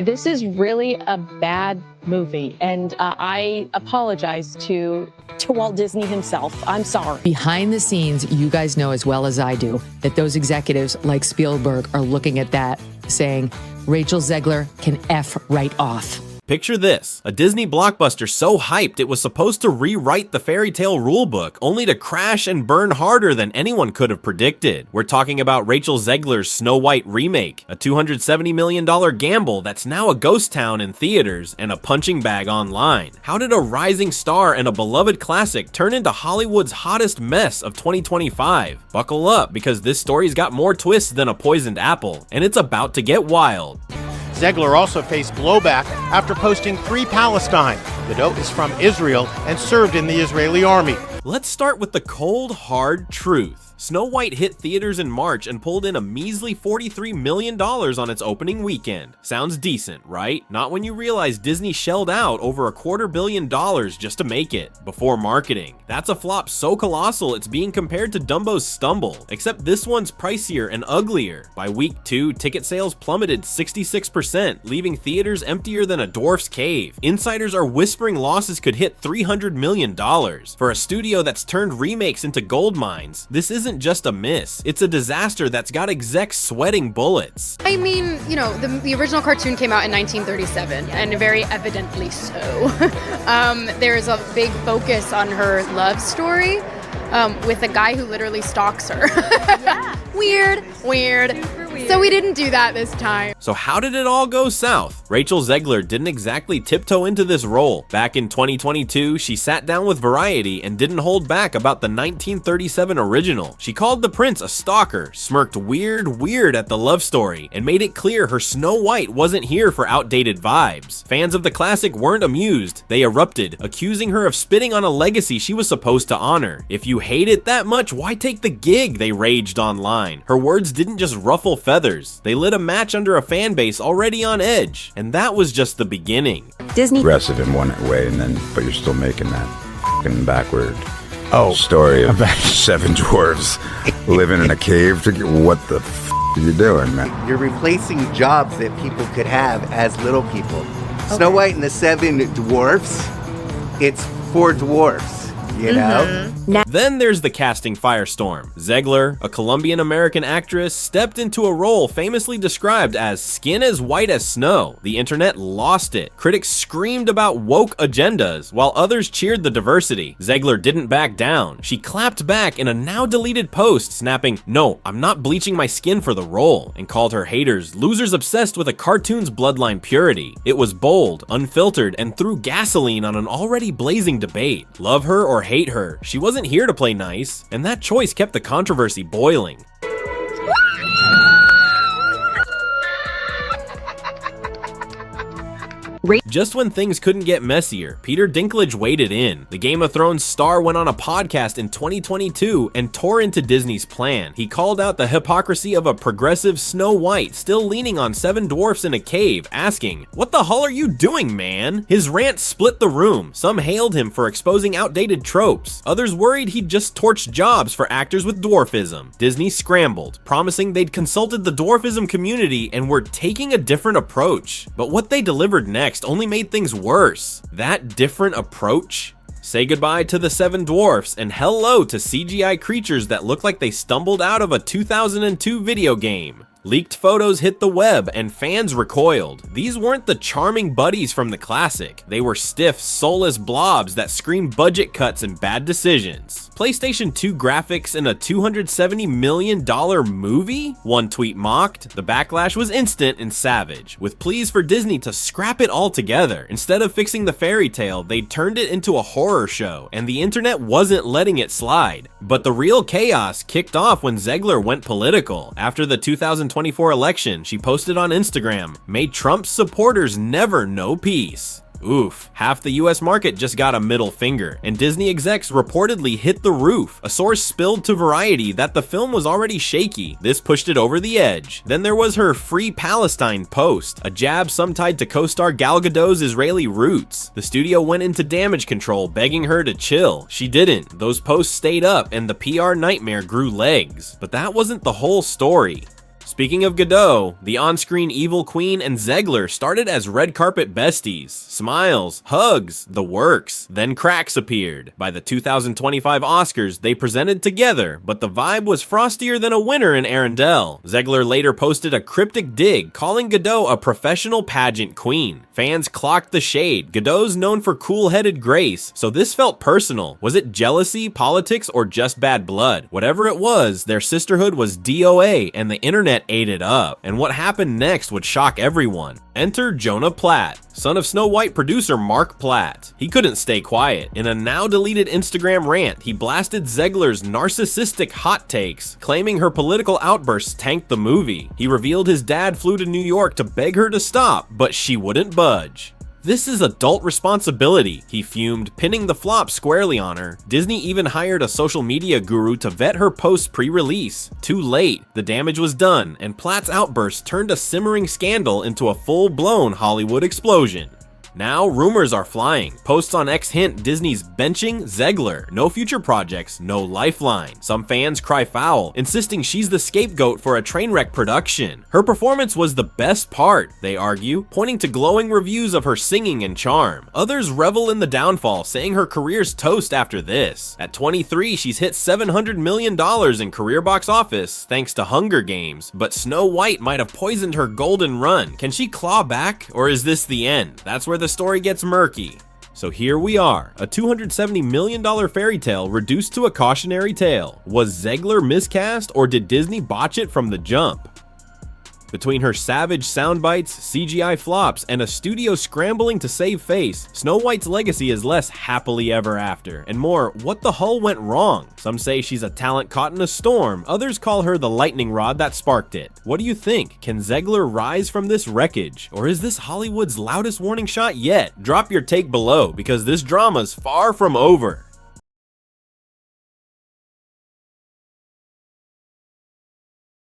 This is really a bad movie, and I apologize to Walt Disney himself. I'm sorry. Behind the scenes, you guys know as well as I do that those executives like Spielberg are looking at that saying, Rachel Zegler can F right off. Picture this, a Disney blockbuster so hyped it was supposed to rewrite the fairy tale rulebook, only to crash and burn harder than anyone could have predicted. We're talking about Rachel Zegler's Snow White remake, a $270 million gamble that's now a ghost town in theaters and a punching bag online. How did a rising star and a beloved classic turn into Hollywood's hottest mess of 2025? Buckle up, because this story's got more twists than a poisoned apple, and it's about to get wild. Zegler also faced blowback after posting Free Palestine. The note is from Israel and served in the Israeli army. Let's start with the cold, hard truth. Snow White hit theaters in March and pulled in a measly $43 million on its opening weekend. Sounds decent, right? Not when you realize Disney shelled out over $250 million just to make it, before marketing. That's a flop so colossal it's being compared to Dumbo's Stumble, except this one's pricier and uglier. By week 2, ticket sales plummeted 66%, leaving theaters emptier than a dwarf's cave. Insiders are whispering losses could hit $300 million. For a studio that's turned remakes into gold mines, this isn't just a miss, it's a disaster that's got execs sweating bullets. I mean, you know, the original cartoon came out in 1937, and very evidently so. There's a big focus on her love story with a guy who literally stalks her. Yeah. Weird. So we didn't do that this time. So how did it all go south? Rachel Zegler didn't exactly tiptoe into this role. Back in 2022, she sat down with Variety and didn't hold back about the 1937 original. She called the prince a stalker, smirked weird at the love story, and made it clear her Snow White wasn't here for outdated vibes. Fans of the classic weren't amused. They erupted, accusing her of spitting on a legacy she was supposed to honor. If you hate it that much, why take the gig? They raged online. Her words didn't just ruffle feathers. They lit a match under a fan base already on edge. And that was just the beginning. Disney aggressive in one way, and then but you're still making that f***ing backward story of 7 dwarves living in a cave. What the f*** are you doing, man? You're replacing jobs that people could have as little people. Okay. Snow White and the 7 dwarfs, it's 4 dwarfs. You know? Then there's the casting firestorm. Zegler, a Colombian-American actress, stepped into a role famously described as skin as white as snow. The internet lost it. Critics screamed about woke agendas, while others cheered the diversity. Zegler didn't back down. She clapped back in a now-deleted post, snapping, "No, I'm not bleaching my skin for the role," and called her haters losers obsessed with a cartoon's bloodline purity. It was bold, unfiltered, and threw gasoline on an already blazing debate. Love her or hate her, she wasn't here to play nice, and that choice kept the controversy boiling. Just when things couldn't get messier, Peter Dinklage waded in. The Game of Thrones star went on a podcast in 2022 and tore into Disney's plan. He called out the hypocrisy of a progressive Snow White still leaning on 7 dwarfs in a cave, asking, "What the hell are you doing, man?" His rant split the room. Some hailed him for exposing outdated tropes. Others worried he'd just torched jobs for actors with dwarfism. Disney scrambled, promising they'd consulted the dwarfism community and were taking a different approach. But what they delivered next only made things worse. That different approach? Say goodbye to the 7 dwarfs and hello to CGI creatures that look like they stumbled out of a 2002 video game. Leaked photos hit the web and fans recoiled. These weren't the charming buddies from the classic. They were stiff, soulless blobs that screamed budget cuts and bad decisions. PlayStation 2 graphics in a $270 million movie? One tweet mocked. The backlash was instant and savage, with pleas for Disney to scrap it all together. Instead of fixing the fairy tale, they turned it into a horror show, and the internet wasn't letting it slide. But the real chaos kicked off when Zegler went political. After the 2024 election, she posted on Instagram, "May Trump's supporters never know peace." Oof, half the US market just got a middle finger, and Disney execs reportedly hit the roof. A source spilled to Variety that the film was already shaky. This pushed it over the edge. Then there was her Free Palestine post, a jab some tied to co-star Gal Gadot's Israeli roots. The studio went into damage control, begging her to chill. She didn't. Those posts stayed up, and the PR nightmare grew legs. But that wasn't the whole story. Speaking of Godot, the on-screen evil queen and Zegler started as red carpet besties. Smiles, hugs, the works. Then cracks appeared. By the 2025 Oscars, they presented together, but the vibe was frostier than a winter in Arendelle. Zegler later posted a cryptic dig calling Godot a professional pageant queen. Fans clocked the shade. Godot's known for cool-headed grace, so this felt personal. Was it jealousy, politics, or just bad blood? Whatever it was, their sisterhood was DOA, and the internet ate it up. And what happened next would shock everyone. Enter Jonah Platt, son of Snow White producer Mark Platt. He couldn't stay quiet. In a now-deleted Instagram rant, he blasted Zegler's narcissistic hot takes, claiming her political outbursts tanked the movie. He revealed his dad flew to New York to beg her to stop, but she wouldn't budge. This is adult responsibility, he fumed, pinning the flop squarely on her. Disney even hired a social media guru to vet her posts pre-release. Too late, the damage was done, and Platt's outburst turned a simmering scandal into a full-blown Hollywood explosion. Now, rumors are flying. Posts on X hint Disney's benching Zegler. No future projects, no lifeline. Some fans cry foul, insisting she's the scapegoat for a train wreck production. Her performance was the best part, they argue, pointing to glowing reviews of her singing and charm. Others revel in the downfall, saying her career's toast after this. At 23, she's hit $700 million in career box office, thanks to Hunger Games, but Snow White might have poisoned her golden run. Can she claw back, or is this the end? That's where the story gets murky. So here we are, a $270 million fairy tale reduced to a cautionary tale. Was Zegler miscast, or did Disney botch it from the jump? Between her savage soundbites, CGI flops, and a studio scrambling to save face, Snow White's legacy is less happily ever after, and more what the hull went wrong. Some say she's a talent caught in a storm, others call her the lightning rod that sparked it. What do you think? Can Zegler rise from this wreckage? Or is this Hollywood's loudest warning shot yet? Drop your take below, because this drama's far from over.